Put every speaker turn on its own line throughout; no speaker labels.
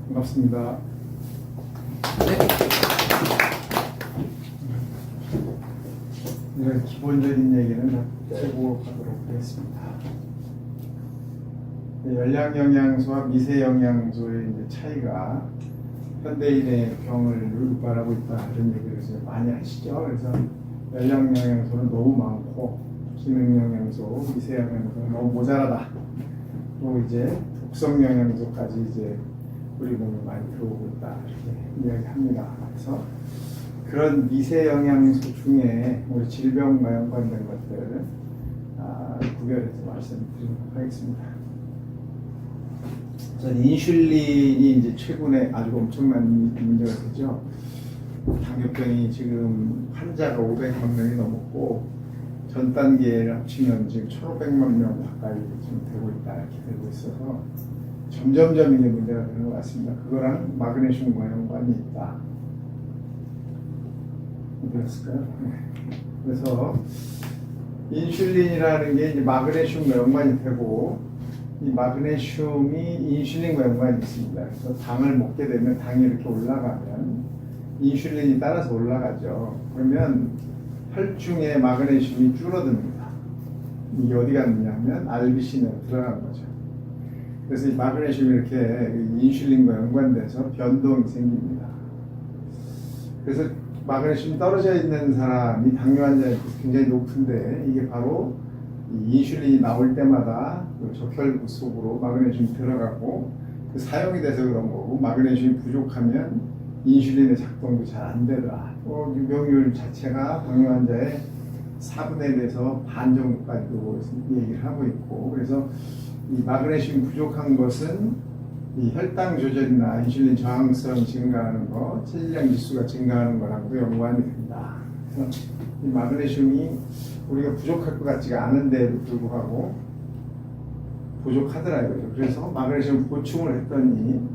반갑습니다. 이런 기본적인 얘기는 해보고 가도록 하겠습니다. 열량 영양소와 미세 영양소의 이제 차이가 현대인의 병을 유발하고 있다 이런 얘기를 많이 하시죠. 그래서 열량 영양소는 너무 많고 기능 영양소, 미세 영양소는 너무 모자라다. 또 이제 독성 영양소까지 이제 우리 몸에 많이 들어오고 있다 이렇게 이야기합니다. 그래서 그런 미세 영양소 중에 우리 질병과 연관된 것들을 구별해서 말씀드리도록 하겠습니다. 전 인슐린이 이제 최근에 아주 엄청난 문제가 되죠. 당뇨병이 지금 환자가 500만 명이 넘었고 전 단계를 합치면 지금 1,500만 명 가까이 지금 되고 있다 이렇게 되고 있어서 점점점 이게 문제가 되는 것 같습니다. 그거랑 마그네슘과 연관이 있다. 어디였을까요? 그래서 인슐린이라는 게 이제 마그네슘과 연관이 되고 이 마그네슘이 인슐린과 연관이 있습니다. 그래서 당을 먹게 되면 당이 이렇게 올라가면 인슐린이 따라서 올라가죠. 그러면 혈중에 마그네슘이 줄어듭니다. 이게 어디 갔느냐 하면 RBC로 들어간 거죠. 그래서 이 마그네슘이 이렇게 인슐린과 연관돼서 변동이 생깁니다. 그래서 마그네슘이 떨어져 있는 사람이 당뇨 환자에 굉장히 높은데 이게 바로 이 인슐린이 나올 때마다 그 적혈구 속으로 마그네슘이 들어가고 그 사용이 돼서 그런 거고 마그네슘이 부족하면 인슐린의 작동도 잘 안 되더라. 또 유병률 자체가 당뇨 환자의 4분의 1에서 반 정도까지도 얘기를 하고 있고 그래서 이 마그네슘 부족한 것은 이 혈당 조절이나 인슐린 저항성 증가하는 것, 체질량 지수가 증가하는 거랑도 연관이 된다. 그래서 이 마그네슘이 우리가 부족할 것 같지가 않은데도 불구하고 부족하더라고요. 그래서 마그네슘 보충을 했더니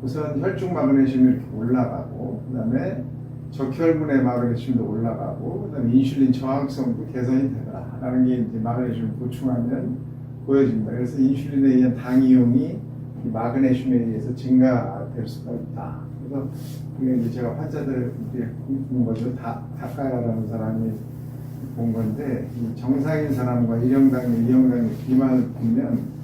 우선 혈중 마그네슘이 이렇게 올라가고 그 다음에 적혈분의 마그네슘도 올라가고 그 다음에 인슐린 저항성도 개선이 되더라라는 게 이제 마그네슘 보충하면 보여집니다. 그래서 인슐린에 의한 당 이용이 이 마그네슘에 의해서 증가될 수가 있다. 그래서 이게 이제 제가 환자들 본 거죠. 다카라라는 사람이 본 건데 이 정상인 사람과 1형당뇨, 2형당뇨 비만을 보면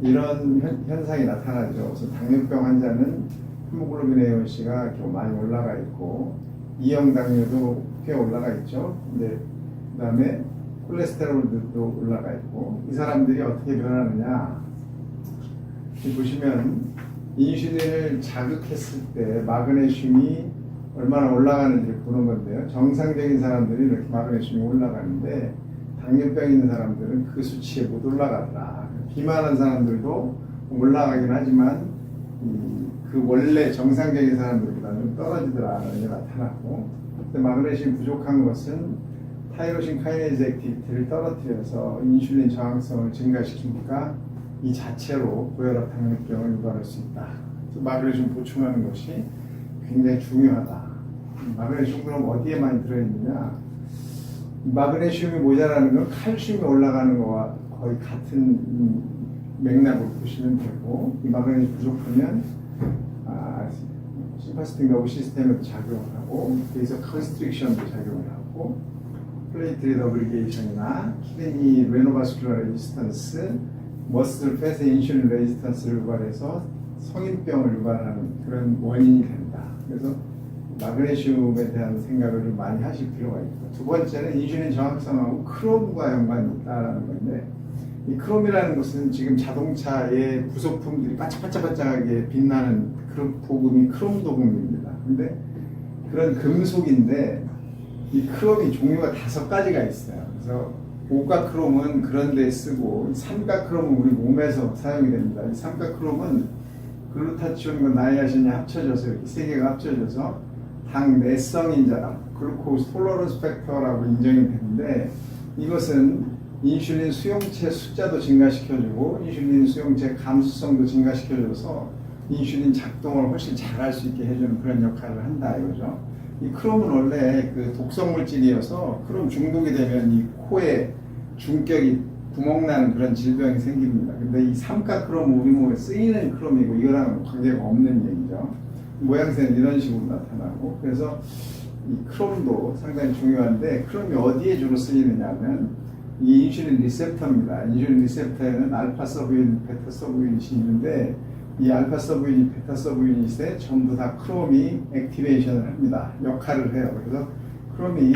이런 현상이 나타나죠. 그래서 당뇨병 환자는 히모글로빈 A1C가 좀 많이 올라가 있고 2형 당뇨도 꽤 올라가 있죠. 근데 그다음에 콜레스테롤도 올라가 있고 이 사람들이 어떻게 변하느냐 보시면 인슐린을 자극했을 때 마그네슘이 얼마나 올라가는지를 보는 건데요. 정상적인 사람들이 이렇게 마그네슘이 올라가는데 당뇨병 있는 사람들은 그 수치에 못 올라가더라. 비만한 사람들도 올라가긴 하지만 그 원래 정상적인 사람들보다는 좀 떨어지더라라는 게 나타났고 마그네슘 부족한 것은 타이로신 카이네이즈 액티비티를 떨어뜨려서 인슐린 저항성을 증가시키니까 이 자체로 고혈압 당뇨병을 유발할 수 있다. 마그네슘 보충하는 것이 굉장히 중요하다. 마그네슘 그럼 어디에 많이 들어있느냐? 마그네슘이 모자라는 건 칼슘이 올라가는 거와 거의 같은 맥락으로 보시면 되고 이 마그네슘 부족하면 심파스틱 너브 시스템에도 작용을 하고 베이서 컨스트릭션도 작용을 하고 플레이트리 더블리게이션이나 키드니 레노바스큘러 레지스턴스 머슬 팻의 인슐린 레지스턴스를 유발해서 성인병을 유발하는 그런 원인이 된다. 그래서 마그네슘에 대한 생각을 좀 많이 하실 필요가 있고 두 번째는 인슐린 저항성하고 크롬과 연관이 있다는 건데 이 크롬이라는 것은 지금 자동차의 부속품들이 반짝반짝하게 빛나는 그런 도금이 크롬 도금입니다. 근데 그런 금속인데 이 크롬이 종류가 5가지가 있어요. 그래서 오가크롬은 그런 데 쓰고 삼가크롬은 우리 몸에서 사용이 됩니다. 이 삼가크롬은 글루타치온과 나이아신이 합쳐져서 이렇게 3개가 합쳐져서 당 내성인자랑 글루코스 톨러런스 팩터라고 인정이 되는데 이것은 인슐린 수용체 숫자도 증가시켜주고 인슐린 수용체 감수성도 증가시켜줘서 인슐린 작동을 훨씬 잘할 수 있게 해주는 그런 역할을 한다 이거죠. 이 크롬은 원래 그 독성 물질이어서 크롬 중독이 되면 이 코에 중격이 구멍 나는 그런 질병이 생깁니다. 근데 이 삼가크롬은 우리 몸에 쓰이는 크롬이고 이거랑 관계가 없는 얘기죠. 모양새는 이런 식으로 나타나고, 그래서 이 크롬도 상당히 중요한데, 크롬이 어디에 주로 쓰이느냐면 이 인슐린 리셉터입니다. 인슐린 리셉터에는 알파 서브유닛, 베타 서브유닛이 있는데, 이 알파 서브유닛, 베타 서브유닛에 전부 다 크롬이 액티베이션을 합니다. 역할을 해요. 그래서 크롬이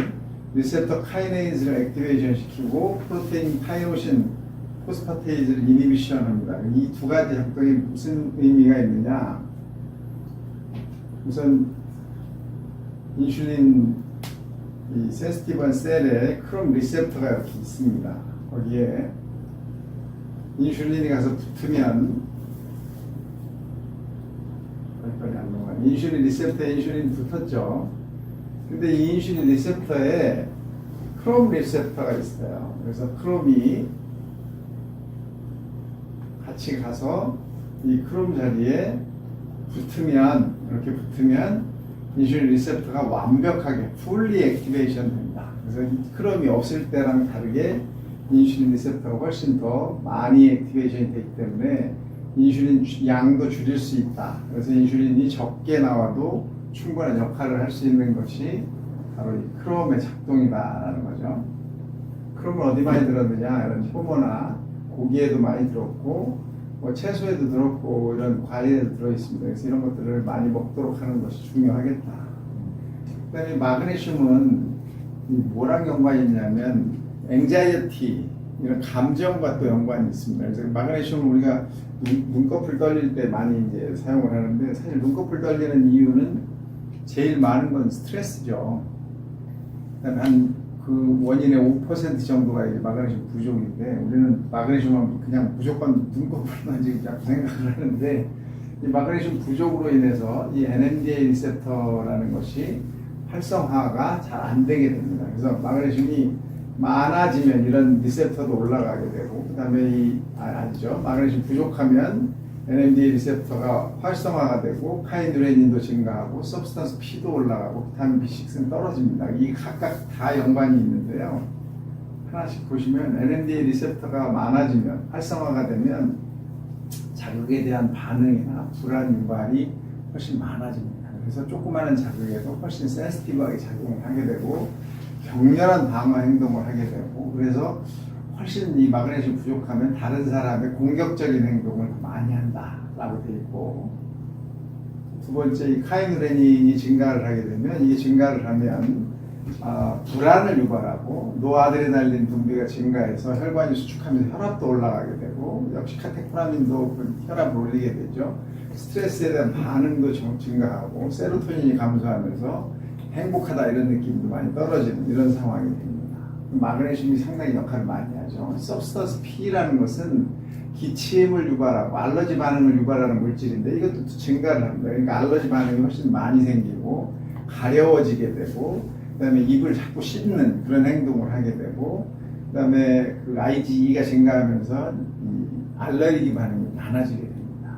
리셉터 카이네이즈를 액티베이션 시키고 프로테인 타이로신 포스파테이즈를 이니비션 합니다. 이 두 가지 작동이 무슨 의미가 있느냐? 우선 인슐린 이 센시티브한 셀에 크롬 리셉터가 이렇게 있습니다. 거기에 인슐린이 가서 붙으면 빨리 안 넘어가. 인슐린 리셉터에 인슐린이 붙었죠. 근데 이 인슐린 리셉터에 크롬 리셉터가 있어요. 그래서 크롬이 같이 가서 이 크롬 자리에 붙으면, 이렇게 붙으면 인슐린 리셉터가 완벽하게 fully 액티베이션 됩니다. 그래서 이 크롬이 없을 때랑 다르게 인슐린 리셉터가 훨씬 더 많이 액티베이션이 되기 때문에 인슐린 양도 줄일 수 있다. 그래서 인슐린이 적게 나와도 충분한 역할을 할 수 있는 것이 바로 이 크롬의 작동이다라는 거죠. 크롬은 어디 많이 들었느냐? 이런 효모나 고기에도 많이 들었고, 뭐 채소에도 들었고, 이런 과일에도 들어있습니다. 그래서 이런 것들을 많이 먹도록 하는 것이 중요하겠다. 그 다음에 마그네슘은 뭐랑 연관이 있냐면, 앵자이어티, 이런 감정과 또 연관이 있습니다. 그래서 마그네슘은 우리가 눈꺼풀 떨릴 때 많이 이제 사용을 하는데, 사실 눈꺼풀 떨리는 이유는 제일 많은 건 스트레스죠. 한 그 원인의 5% 정도가 이제 마그네슘 부족인데, 우리는 마그네슘은 그냥 무조건 눈꺼풀만 지금 자꾸 생각을 하는데, 이 마그네슘 부족으로 인해서 이 NMDA 리셉터라는 것이 활성화가 잘 안 되게 됩니다. 그래서 마그네슘이 많아지면 이런 리셉터도 올라가게 되고, 그 다음에 아니죠. 마그네슘 부족하면 NMDA 리셉터가 활성화가 되고 카이누레닌도 증가하고 서브스탄스 P도 올라가고 비타민 B6는 떨어집니다. 이 각각 다 연관이 있는데요. 하나씩 보시면 NMDA 리셉터가 많아지면, 활성화가 되면 자극에 대한 반응이나 불안 유발이 훨씬 많아집니다. 그래서 조그마한 자극에도 훨씬 센시티브하게 작용을 하게 되고 격렬한 방어 행동을 하게 되고, 그래서 훨씬 이 마그네슘 부족하면 다른 사람의 공격적인 행동을 많이 한다라고 되어 있고, 두 번째 이 카이누레닌이 증가를 하게 되면, 이게 증가를 하면 불안을 유발하고 노아드레날린 분비가 증가해서 혈관이 수축하면서 혈압도 올라가게 되고, 역시 카테코라민도 혈압을 올리게 되죠. 스트레스에 대한 반응도 증가하고 세로토닌이 감소하면서 행복하다 이런 느낌도 많이 떨어지는 이런 상황이 됩니다. 마그네슘이 상당히 역할을 많이 하죠. 서브스턴스 P라는 것은 기침을 유발하고 알러지 반응을 유발하는 물질인데, 이것도 증가를 합니다. 그러니까 알러지 반응이 훨씬 많이 생기고 가려워지게 되고, 그 다음에 입을 자꾸 씹는 그런 행동을 하게 되고, 그 다음에 그 IgE가 증가하면서 이 알레르기 반응이 많아지게 됩니다.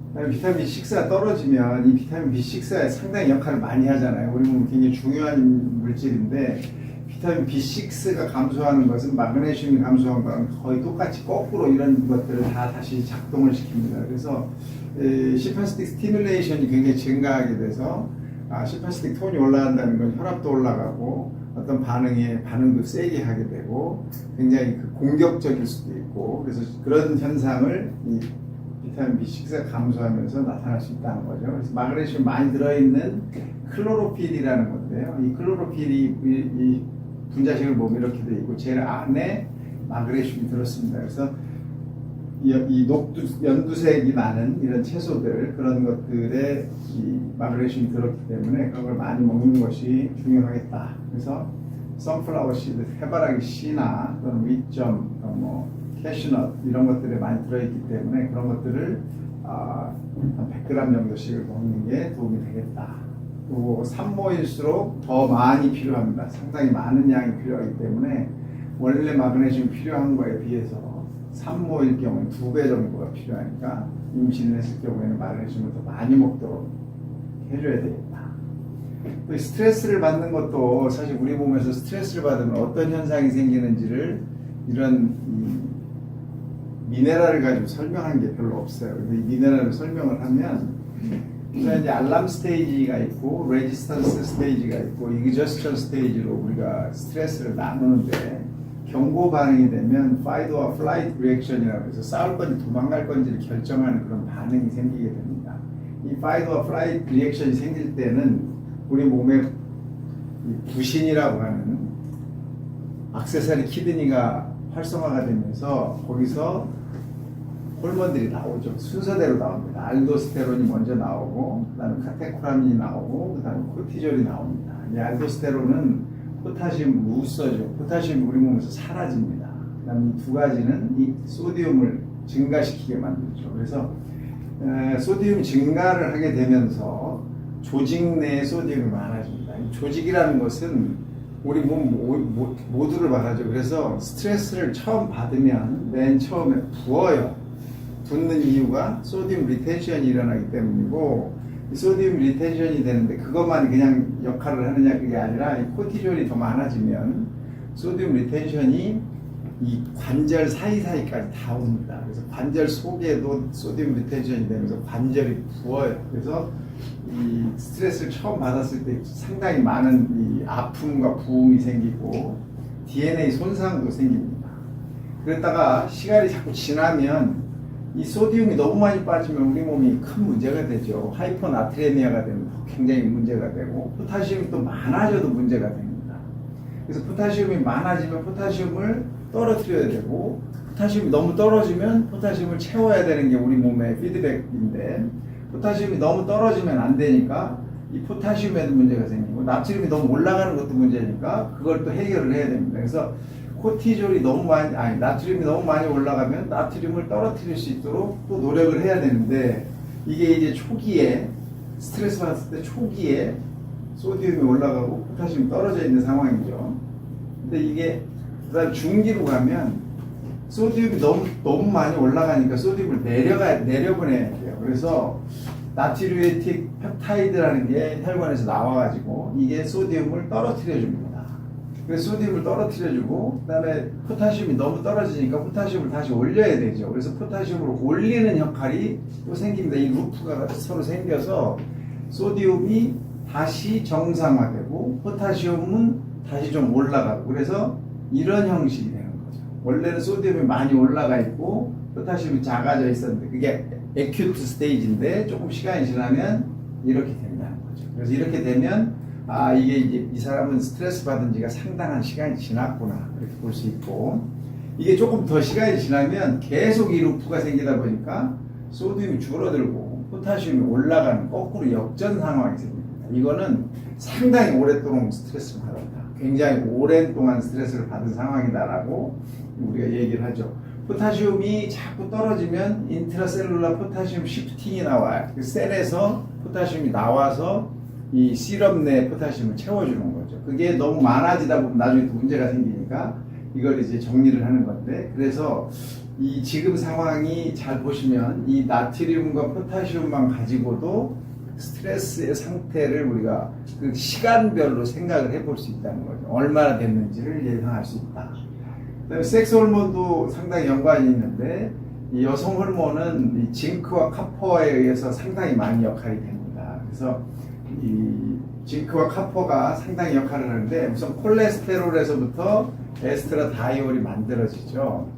그 다음에 비타민 B6가 떨어지면, 이 비타민 B6가 상당히 역할을 많이 하잖아요. 우리 몸에 굉장히 중요한 물질인데, 비타민 B6가 감소하는 것은 마그네슘이 감소한 거랑 거의 똑같이 거꾸로 이런 것들을 다 다시 작동을 시킵니다. 그래서 시mpathetic 스티뮬레이션이 굉장히 증가하게 돼서 시mpathetic 톤이 올라간다는 건 혈압도 올라가고 어떤 반응도 세게 하게 되고 굉장히 공격적일 수도 있고, 그래서 그런 현상을 이 비타민 B6가 감소하면서 나타날 수 있다는 거죠. 그래서 마그네슘 많이 들어있는 클로로필이라는 건데요. 이 클로로필이 이 분자식을 보면 이렇게 되어 있고, 제일 안에 마그네슘이 들었습니다. 그래서 이 연두색이 나는 이런 채소들, 그런 것들에 이 마그네슘이 들었기 때문에 그런 걸 많이 먹는 것이 중요하겠다. 그래서 선플라워 시드, 해바라기 씨나 또는 윗점, 캐슈넛 이런 것들에 많이 들어있기 때문에 그런 것들을 한 100g 정도씩을 먹는 게 도움이 되겠다. 또 산모일수록 더 많이 필요합니다. 상당히 많은 양이 필요하기 때문에 원래 마그네슘 필요한 거에 비해서 산모일 경우에 2배 정도가 필요하니까 임신을 했을 경우에는 마그네슘을 더 많이 먹도록 해줘야 되겠다. 또 스트레스를 받는 것도, 사실 우리 몸에서 스트레스를 받으면 어떤 현상이 생기는지를 이런 미네랄을 가지고 설명한 게 별로 없어요. 근데 이 미네랄을 설명을 하면 우선 이제 알람 스테이지가 있고 레지스턴스 스테이지가 있고 이그저스션 스테이지로 우리가 스트레스를 나누는데 경고 반응이 되면 fight or flight 리액션이라고 해서 싸울 건지 도망갈 건지를 결정하는 그런 반응이 생기게 됩니다. 이 fight or flight 리액션이 생길 때는 우리 몸의 부신이라고 하는 액세서리 키드니가 활성화가 되면서 거기서 호르몬들이 나오죠. 순서대로 나옵니다. 알도스테론이 먼저 나오고, 그 다음에 카테코라민이 나오고, 그 다음에 코르티졸이 나옵니다. 이 알도스테론은 포타슘 루서죠. 포타슘이 우리 몸에서 사라집니다. 그 다음에 이 두 가지는 이 소디움을 증가시키게 만들죠. 그래서 소디움 증가를 하게 되면서 조직 내에 소디움이 많아집니다. 이 조직이라는 것은 우리 몸 모두를 말하죠. 그래서 스트레스를 처음 받으면 맨 처음에 부어요. 붓는 이유가 소디움 리텐션이 일어나기 때문이고, 이 소디움 리텐션이 되는데 그것만 그냥 역할을 하느냐 그게 아니라 이 코티졸이 더 많아지면 소디움 리텐션이 이 관절 사이사이까지 다 옵니다. 그래서 관절 속에도 소디움 리텐션이 되면서 관절이 부어요. 그래서 이 스트레스를 처음 받았을 때 상당히 많은 이 아픔과 부음이 생기고 DNA 손상도 생깁니다. 그랬다가 시간이 자꾸 지나면 이 소디움이 너무 많이 빠지면 우리 몸이 큰 문제가 되죠. 하이퍼나트레미아가 되면 굉장히 문제가 되고, 포타시움이 또 많아져도 문제가 됩니다. 그래서 포타시움이 많아지면 포타시움을 떨어뜨려야 되고, 포타시움이 너무 떨어지면 포타시움을 채워야 되는 게 우리 몸의 피드백인데, 포타시움이 너무 떨어지면 안 되니까 이 포타시움에도 문제가 생기고, 나트륨이 너무 올라가는 것도 문제니까 그걸 또 해결을 해야 됩니다. 그래서 코티졸이 너무 많이, 나트륨이 너무 많이 올라가면 나트륨을 떨어뜨릴 수 있도록 또 노력을 해야 되는데, 이게 이제 초기에 스트레스 받았을 때 초기에 소디움이 올라가고 포타시움이 떨어져 있는 상황이죠. 근데 이게 그다음 중기로 가면 소디움이 너무 많이 올라가니까 소디움을 내려보내야 돼요. 그래서 나트리우레틱 펩타이드라는 게 혈관에서 나와가지고 이게 소디움을 떨어뜨려 줍니다. 그래서 소디움을 떨어뜨려주고, 그 다음에 포타시움이 너무 떨어지니까 포타시움을 다시 올려야 되죠. 그래서 포타시움을 올리는 역할이 또 생깁니다. 이 루프가 서로 생겨서 소디움이 다시 정상화되고 포타시움은 다시 좀 올라가고, 그래서 이런 형식이 되는 거죠. 원래는 소디움이 많이 올라가 있고 포타시움이 작아져 있었는데 그게 에큐트 스테이지인데 조금 시간이 지나면 이렇게 된다는 거죠. 그래서 이렇게 되면 이게 이제 이 사람은 스트레스 받은 지가 상당한 시간이 지났구나, 그렇게 볼 수 있고, 이게 조금 더 시간이 지나면 계속 이 루프가 생기다 보니까 소디움이 줄어들고 포타시움이 올라가는 거꾸로 역전 상황이 생깁니다. 이거는 상당히 오랫동안 스트레스를 받았다, 굉장히 오랜 동안 스트레스를 받은 상황이다라고 우리가 얘기를 하죠. 포타시움이 자꾸 떨어지면 인트라셀룰라 포타시움 시프팅이 나와요. 그 셀에서 포타시움이 나와서 이 시럽 내 포타시움을 채워주는 거죠. 그게 너무 많아지다 보면 나중에 또 문제가 생기니까 이걸 이제 정리를 하는 건데, 그래서 이 지금 상황이 잘 보시면 이 나트륨과 포타시움만 가지고도 스트레스의 상태를 우리가 그 시간별로 생각을 해볼 수 있다는 거죠. 얼마나 됐는지를 예상할 수 있다. 그다음에 섹스 호르몬도 상당히 연관이 있는데, 이 여성 호르몬은 이 징크와 카포에 의해서 상당히 많이 역할이 됩니다. 그래서 이 징크와 카포가 상당히 역할을 하는데, 우선 콜레스테롤에서부터 에스트라다이올이 만들어지죠.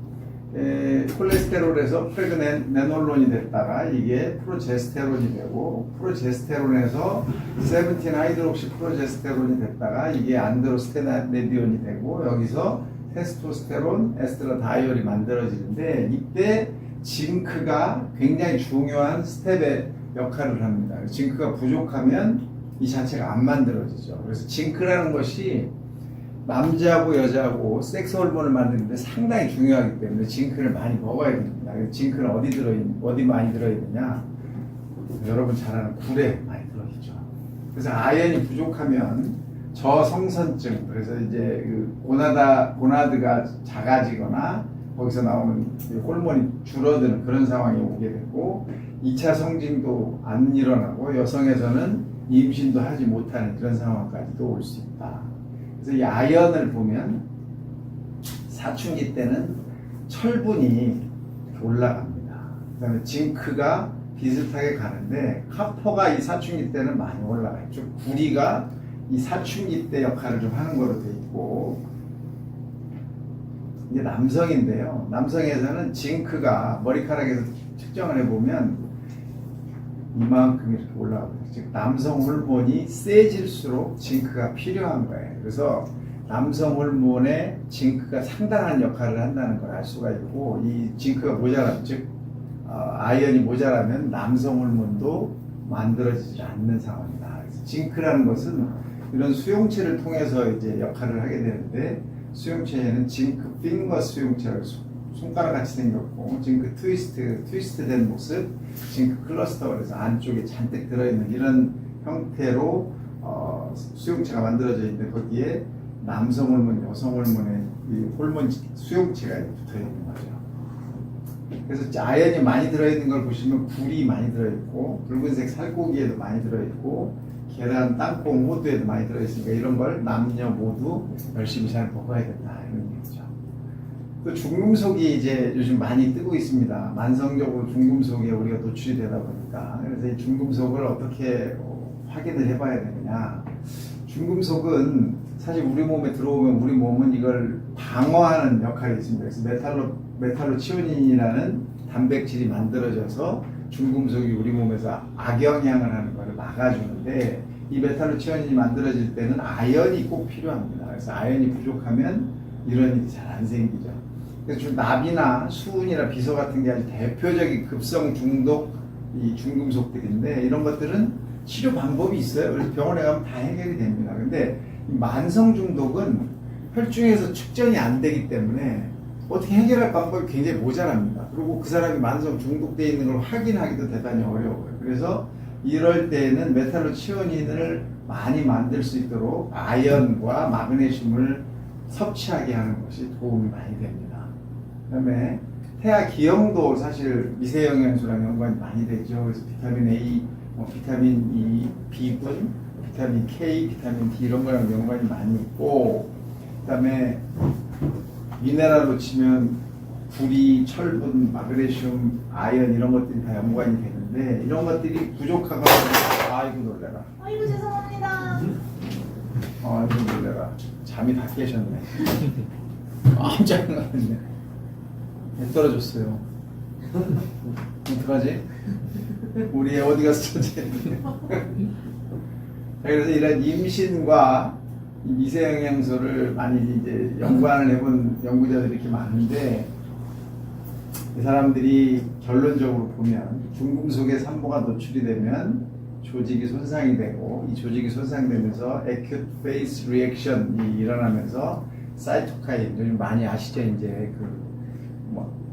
콜레스테롤에서 프레그네놀론이 됐다가 이게 프로제스테론이 되고, 프로제스테론에서 17하이드록시 프로제스테론이 됐다가 이게 안드로스테나디온이 되고, 여기서 테스토스테론, 에스트라다이올이 만들어지는데, 이때 징크가 굉장히 중요한 스텝의 역할을 합니다. 징크가 부족하면 이 자체가 안 만들어지죠. 그래서 징크라는 것이 남자하고 여자하고 섹스 호르몬을 만드는데 상당히 중요하기 때문에 징크를 많이 먹어야 됩니다. 징크는 어디 많이 들어있느냐? 여러분 잘 아는 굴에 많이 들어있죠. 그래서 아연이 부족하면 저성선증, 그래서 이제 그 고나드가 작아지거나 거기서 나오는 호르몬이 줄어드는 그런 상황이 오게 되고, 2차 성징도 안 일어나고 여성에서는 임신도 하지 못하는 그런 상황까지도 올 수 있다. 그래서 이 아연을 보면 사춘기 때는 철분이 올라갑니다. 그 다음에 징크가 비슷하게 가는데 카퍼가 이 사춘기 때는 많이 올라가요. 좀 구리가 이 사춘기 때 역할을 좀 하는 거로 돼 있고, 이게 남성인데요. 남성에서는 징크가 머리카락에서 측정을 해보면 이만큼 이렇게 올라가거든요. 즉 남성 호르몬이 세질수록 징크가 필요한 거예요. 그래서 남성 호르몬에 징크가 상당한 역할을 한다는 걸 알 수가 있고, 이 징크가 모자라면, 즉 아연이 모자라면 남성 호르몬도 만들어지지 않는 상황이다. 그래서 징크라는 것은 이런 수용체를 통해서 이제 역할을 하게 되는데, 수용체에는 징크 핑거 수용체라고 손가락 같이 생겼고, 징크 트위스트 된 모습, 징크 클러스터, 그래서 안쪽에 잔뜩 들어있는 이런 형태로 수용체가 만들어져 있는데, 거기에 남성 호르몬, 여성 호르몬의 이 호르몬 수용체가 붙어 있는 거죠. 그래서 아연이 많이 들어있는 걸 보시면 굴이 많이 들어있고, 붉은색 살코기에도 많이 들어있고, 계란, 땅콩, 호두에도 많이 들어있으니까 이런 걸 남녀 모두 열심히 잘 먹어야 된다, 이런 얘기죠. 또 중금속이 이제 요즘 많이 뜨고 있습니다. 만성적으로 중금속에 우리가 노출이 되다 보니까. 그래서 이 중금속을 어떻게 확인을 해봐야 되느냐. 중금속은 사실 우리 몸에 들어오면 우리 몸은 이걸 방어하는 역할이 있습니다. 그래서 메탈로치오닌이라는 단백질이 만들어져서 중금속이 우리 몸에서 악영향을 하는 것을 막아주는데, 이 메탈로치오닌이 만들어질 때는 아연이 꼭 필요합니다. 그래서 아연이 부족하면 이런 일이 잘 안 생기죠. 그래서 납이나 수은이나 비소 같은 게 아주 대표적인 급성 중독 이 중금속들인데, 이런 것들은 치료 방법이 있어요. 그래서 병원에 가면 다 해결이 됩니다. 근데 만성 중독은 혈중에서 측정이 안 되기 때문에 어떻게 해결할 방법이 굉장히 모자랍니다. 그리고 그 사람이 만성 중독되어 있는 걸 확인하기도 대단히 어려워요. 그래서 이럴 때는 메탈로치오닌을 많이 만들 수 있도록 아연과 마그네슘을 섭취하게 하는 것이 도움이 많이 됩니다. 그 다음에 태아 기형도 사실 미세영양소랑 연관이 많이 되죠. 그래서 비타민 A, 비타민 E, B군, 비타민 K, 비타민 D 이런 거랑 연관이 많이 있고, 그 다음에 미네랄로 치면 구리, 철분, 마그네슘, 아연 이런 것들이 다 연관이 되는데, 이런 것들이 부족하거나, 아이고 놀래라.
아이고 죄송합니다.
아이고 놀래라. 잠이 다 깨셨네. 깜짝 놀랐네. 배 떨어졌어요. 어떡하지? 우리 애 어디 갔어? 그래서 이런 임신과 이 미세영양소를 많이 이제 연관을 해본 연구자들이 이렇게 많은데, 이 사람들이 결론적으로 보면 중금속의 산모가 노출이 되면 조직이 손상이 되고, 이 조직이 손상되면서 acute phase reaction이 일어나면서 사이토카인, 요즘 많이 아시죠? 이제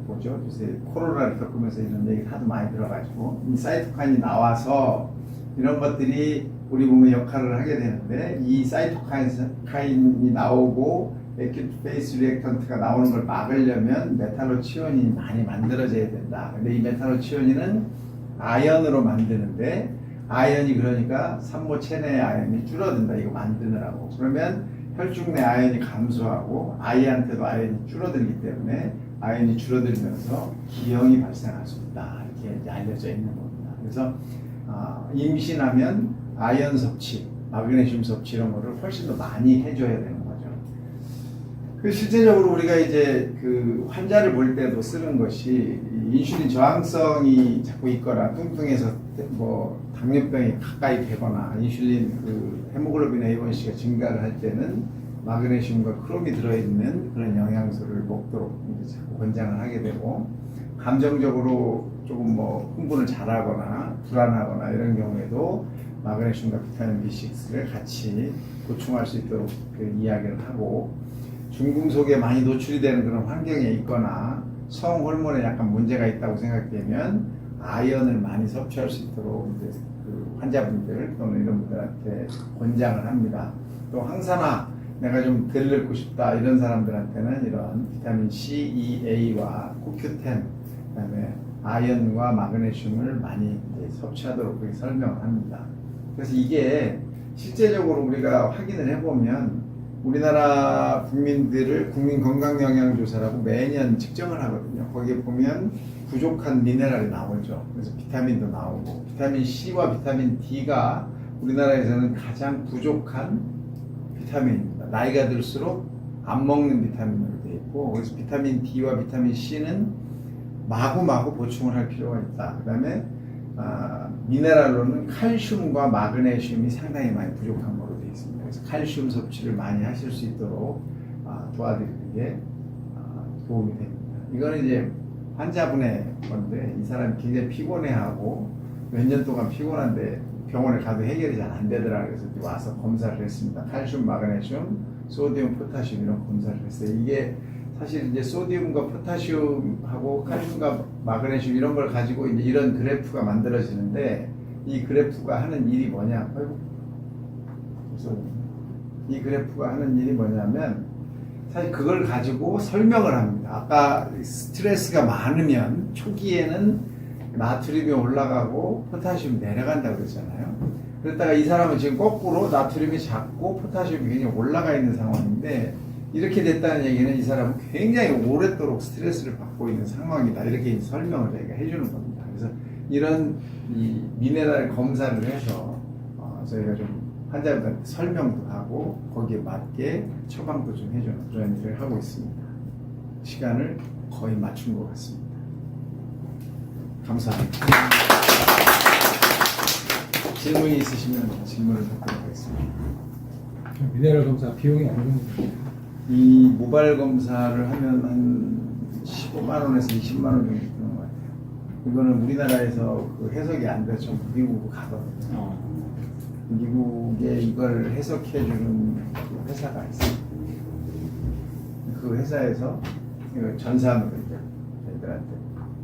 뭐죠? 요새 코로나를 겪으면서 이런 얘기 하도 많이 들어가지고, 이 사이토카인이 나와서 이런 것들이 우리 몸의 역할을 하게 되는데, 이 사이토카인이 나오고 액큐트 페이스 리액턴트가 나오는 걸 막으려면 메탈로치오닌이 많이 만들어져야 된다. 근데 이 메탈로치오닌은 아연으로 만드는데, 아연이 그러니까 산모 체내의 아연이 줄어든다, 이거 만드느라고. 그러면 혈중 내 아연이 감소하고 아이한테도 아연이 줄어들기 때문에 아연이 줄어들면서 기형이 발생할 수 있다, 이렇게 이제 알려져 있는 겁니다. 그래서 임신하면 아연 섭취, 마그네슘 섭취 이런 거를 훨씬 더 많이 해줘야 되는 거죠. 그 실제적으로 우리가 이제 그 환자를 볼 때도 쓰는 것이, 인슐린 저항성이 자꾸 있거나 뚱뚱해서 뭐 당뇨병이 가까이 되거나 인슐린 그 헤모글로빈 A1C가 증가를 할 때는 마그네슘과 크롬이 들어있는 그런 영양소를 먹도록 이제 자꾸 권장을 하게 되고, 감정적으로 조금 뭐 흥분을 잘하거나 불안하거나 이런 경우에도 마그네슘과 비타민 B6를 같이 보충할 수 있도록 그 이야기를 하고, 중금속에 많이 노출이 되는 그런 환경에 있거나 성 호르몬에 약간 문제가 있다고 생각되면 아연을 많이 섭취할 수 있도록 이제 그 환자분들 또는 이런 분들한테 권장을 합니다. 또 항산화, 내가 좀 덜 늙고 싶다 이런 사람들한테는 이런 비타민 C, E, A와 코큐텐, 그다음에 아연과 마그네슘을 많이 이제 섭취하도록 그렇게 설명을 합니다. 그래서 이게 실제적으로 우리가 확인을 해보면 우리나라 국민들을 국민 건강 영양 조사라고 매년 측정을 하거든요. 거기에 보면 부족한 미네랄이 나오죠. 그래서 비타민도 나오고 비타민 C와 비타민 D가 우리나라에서는 가장 부족한 비타민입니다. 나이가 들수록 안 먹는 비타민으로 되어 있고 그래서 비타민 D와 비타민 C는 마구마구 보충을 할 필요가 있다. 그 다음에 미네랄로는 칼슘과 마그네슘이 상당히 많이 부족한 걸로 되어 있습니다. 그래서 칼슘 섭취를 많이 하실 수 있도록 도와드리는 게 도움이 됩니다. 이거는 이제 환자분의 건데 이 사람이 굉장히 피곤해하고 몇 년 동안 피곤한데 병원에 가도 해결이 잘 안 되더라. 그래서 와서 검사를 했습니다. 칼슘, 마그네슘, 소디움, 포타슘 이런 검사를 했어요. 이게 사실 이제 소디움과 포타슘하고 칼슘과 마그네슘 이런 걸 가지고 이제 이런 그래프가 만들어지는데 이 그래프가 하는 일이 뭐냐? 이 그래프가 하는 일이 뭐냐면 사실 그걸 가지고 설명을 합니다. 아까 스트레스가 많으면 초기에는 나트륨이 올라가고 포타슘이 내려간다고 그랬잖아요. 그랬다가 이 사람은 지금 거꾸로 나트륨이 작고 포타슘이 굉장히 올라가 있는 상황인데 이렇게 됐다는 얘기는 이 사람은 굉장히 오랫도록 스트레스를 받고 있는 상황이다. 이렇게 설명을 저희가 해주는 겁니다. 그래서 이런 이 미네랄 검사를 해서 저희가 좀 환자분한테 설명도 하고 거기에 맞게 처방도 좀 해주는 그런 일을 하고 있습니다. 시간을 거의 맞춘 것 같습니다. 감사합니다. 질문이 있으시면 질문을 받도록 하겠습니다.
미네랄 검사 비용이 어느 정도?
이 모발 검사를 하면 한 15만 원에서 20만 원 정도 드는 것 같아요. 이거는 우리나라에서 그 해석이 안 돼서 미국으로 가거든요. 미국에 이걸 해석해주는 회사가 있어요. 그 회사에서 이걸 전산으로 이제 저희들한테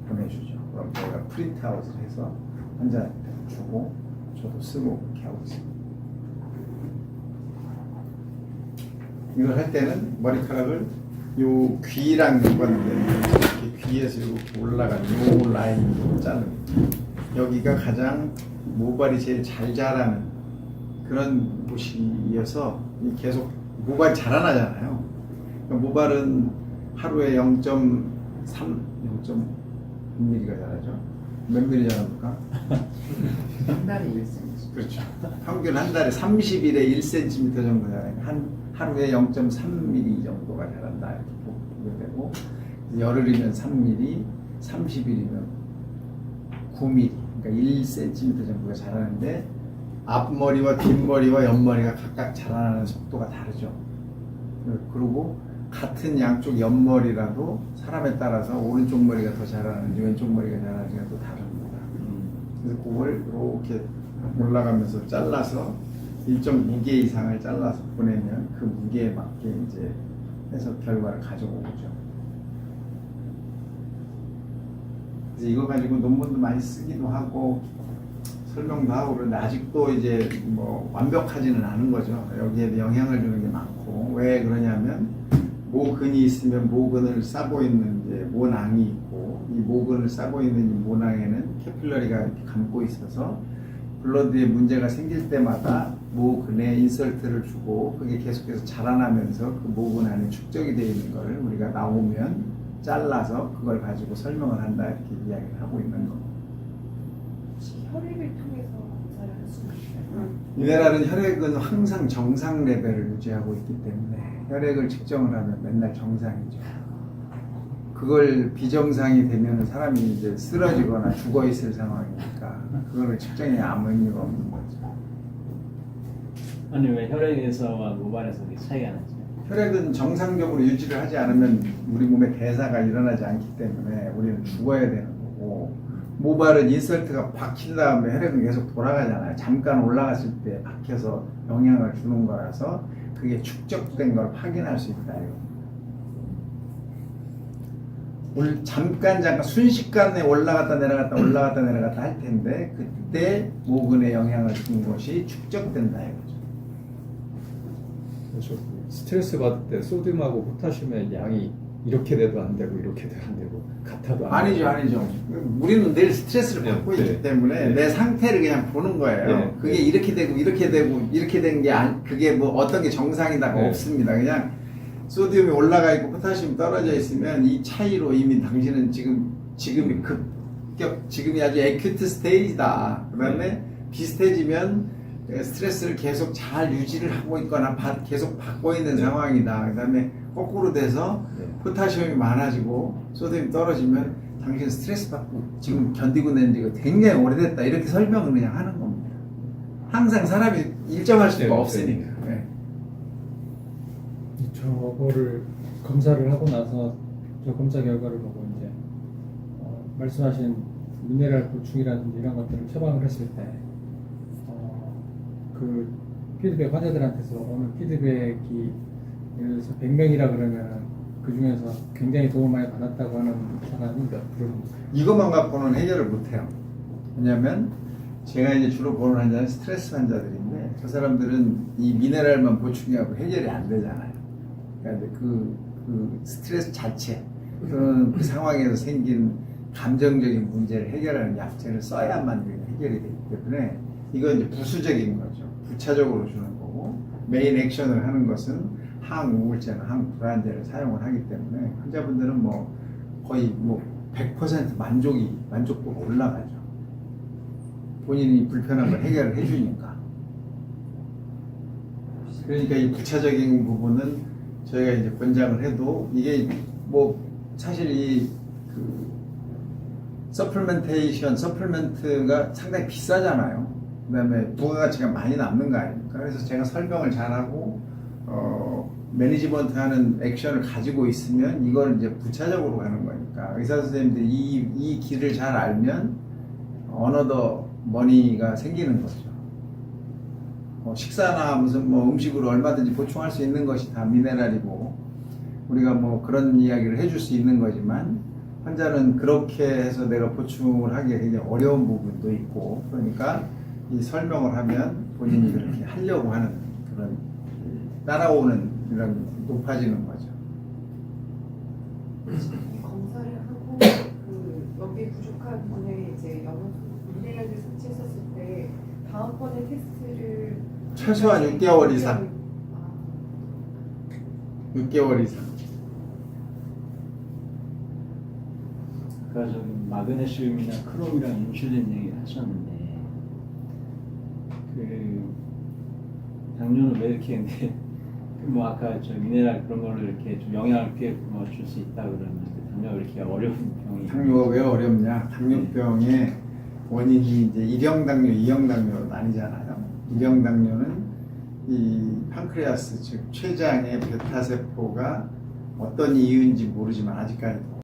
보내주죠. 그럼 저희가 프린트아웃을 해서 환자한테 주고 저도 쓰고 그렇게 하고 있습니다. 이걸 할 때는 머리카락을 요 귀랑 연관된 이렇게 귀에서 이렇게 올라간 요 라인으로 자르는 여기가 가장 모발이 제일 잘 자라는 그런 곳이어서 계속 모발이 자라나잖아요. 그러니까 모발은 하루에 0.3mm가 자라죠. 몇 mm 자랍니까?
한 달에 1cm.
그렇죠. 평균 한 달에 30일에 1cm 정도 자라요. 하루에 0.3mm 정도가 자란다 이렇게 보게 되고 열흘이면 3mm, 30일이면 9mm, 그러니까 1cm 정도가 자라는데 앞머리와 뒷머리와 옆머리가 각각 자라나는 속도가 다르죠. 그리고 같은 양쪽 옆머리라도 사람에 따라서 오른쪽 머리가 더 자라는지 왼쪽 머리가 자라는지가 또 다릅니다. 그래서 그걸 이렇게 올라가면서 잘라서 일정 무게 이상을 잘라서 보내면 그 무게에 맞게 이제 해서 결과를 가져오죠. 그래서 이거 가지고 논문도 많이 쓰기도 하고 설명도 하고 그런데 아직도 이제 뭐 완벽하지는 않은 거죠. 여기에 영향을 주는 게 많고 왜 그러냐면 모근이 있으면 모근을 싸고 있는 이제 모낭이 있고 이 모근을 싸고 있는 이 모낭에는 캐필러리가 이렇게 감고 있어서 블러드에 문제가 생길 때마다 모근에 인설트를 주고 그게 계속해서 자라나면서 그 모근 안에 축적이 되어 있는 걸 우리가 나오면 잘라서 그걸 가지고 설명을 한다 이렇게 이야기를 하고 있는 겁니다.
혈액을 통해서 검사를 할 수 있어요.
미네랄은 혈액은 항상 정상 레벨을 유지하고 있기 때문에 혈액을 측정을 하면 맨날 정상이죠. 그걸 비정상이 되면 사람이 이제 쓰러지거나 죽어 있을 상황이니까 그거를 측정에 아무 의미가 없는 거죠.
아니 왜 혈액에서와 모발에서 이게 차이가 나죠?
혈액은 정상적으로 유지를 하지 않으면 우리 몸에 대사가 일어나지 않기 때문에 우리는 죽어야 되는 거고 모발은 인설트가 박힌 다음에 혈액은 계속 돌아가잖아요. 잠깐 올라갔을 때 박혀서 영향을 주는 거라서 그게 축적된 걸 확인할 수 있다. 잠깐 순식간에 올라갔다 내려갔다 할 텐데 그때 모근에 영향을 준 것이 축적된다 이거죠.
그렇죠. 스트레스 받을 때 소듐하고 포타슘의 양이 이렇게 돼도 안 되고 이렇게 돼도 안 되고 같아도 안
아니죠,
되고.
아니죠. 우리는 늘 스트레스를 받고
네,
있기
네.
때문에
네.
내 상태를 그냥 보는 거예요.
네,
그게
네.
이렇게 되고 이렇게 되고 이렇게 된 게 그게 뭐 어떤 게 정상이다가
네.
없습니다. 그냥 소디움이 올라가 있고 포타시움이 떨어져 있으면 이 차이로 이미 당신은 지금이 지금이 아주 에큐트 스테이지다. 그다음에 비슷해지면 스트레스를 계속 잘 유지를 하고 있거나 계속 받고 있는
네.
상황이다. 그다음에 거꾸로 돼서
네.
포타시움이 많아지고 소디움이 떨어지면 당신 스트레스 받고 지금 견디고 낸 지가 굉장히 오래됐다. 이렇게 설명을 그냥 하는 겁니다. 항상 사람이 일정할 수가
네,
없으니까. 네.
저거를 검사를 하고 나서 저 검사 결과를 보고 이제 말씀하신 미네랄 보충이라든지 이런 것들을 처방을 했을 때 그 피드백 환자들한테서 오는 피드백이 예를 들어서 100명이라 그러면 그 중에서 굉장히 도움을 많이 받았다고 하는 사람이 몇 프로입니까?
이것만 갖고는 해결을 못해요. 왜냐하면 제가 이제 주로 보는 환자는 스트레스 환자들인데 저 사람들은 이 미네랄만 보충하고 해결이 안 되잖아요. 그러니까 이제 그 스트레스 자체 또는 그 상황에서 생긴 감정적인 문제를 해결하는 약제를 써야만 해결이 되기 때문에 이건 이제 부수적인 거죠. 부차적으로 주는 거고 메인 액션을 하는 것은 항우울제나 항불안제를 사용을 하기 때문에 환자분들은 뭐 거의 뭐 100% 만족도가 올라가죠. 본인이 불편한 걸 해결을 해주니까. 그러니까 이 부차적인 부분은 저희가 이제 권장을 해도 이게 뭐 사실 그 서플멘트가 상당히 비싸잖아요. 그 다음에 부가가치가 많이 남는 거 아닙니까? 그래서 제가 설명을 잘하고 매니지먼트 하는 액션을 가지고 있으면 이걸 이제 부차적으로 가는 거니까 의사 선생님들이 이 길을 잘 알면 어너더 머니가 생기는 거죠. 식사나 무슨 뭐 음식으로 얼마든지 보충할 수 있는 것이 다 미네랄이고 우리가 뭐 그런 이야기를 해줄 수 있는 거지만 환자는 그렇게 해서 내가 보충을 하기가 굉장히 어려운 부분도 있고 그러니까 이 설명을 하면 본인이 그렇게 하려고 하는 그런 따라오는 이런 높아지는 거죠.
검사를 하고 그 연비 부족한 분의 이제 미네랄을 섭취했었을 때 다음번에 테스트를
최소한 6개월 이상. 6개월 이상.
아까 저기 마그네슘이나 크롬이랑 인슐린 얘기를 하셨는데 그 당뇨는 왜 이렇게 뭐 아까 저 미네랄 그런 걸로 이렇게 좀 영향을 줄 수 있다 그러면 당뇨가 이렇게 어려운 병이
당뇨가 왜 어렵냐? 당뇨병의 원인이 이제 1형 당뇨, 2형 당뇨로 나뉘잖아요. 1형 당뇨는 이 판크레아스 즉 췌장의 베타 세포가 어떤 이유인지 모르지만 아직까지도